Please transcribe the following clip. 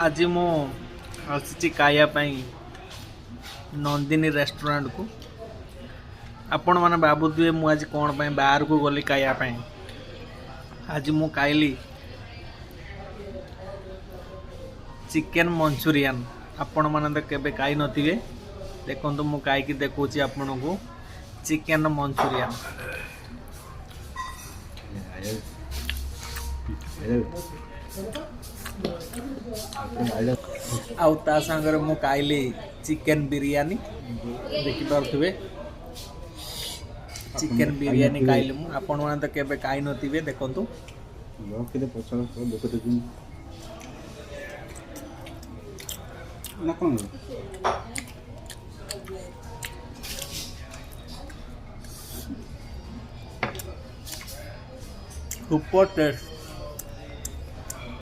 आज मु आसी खायापाई नंदिनी रेस्टोरेंट को आपण मैंने भावुए मुझे आज कौन पाई बाहर को गली खायापाई आज मु खाइली चिकेन मंचूरियन। आपण मैंने तो केबे खाई नथिबे देखो मु खाई देखुची आपण को चिकेन मंचूरियन। आउ ता संगे मु खाइली चिकेन बिरयानी देखि पारुथिबे चिकेन बिरयानी खाइली मु आपण माने तो केबे खाई नथिबे देखंतु ना कौन सुपर टेस्ट।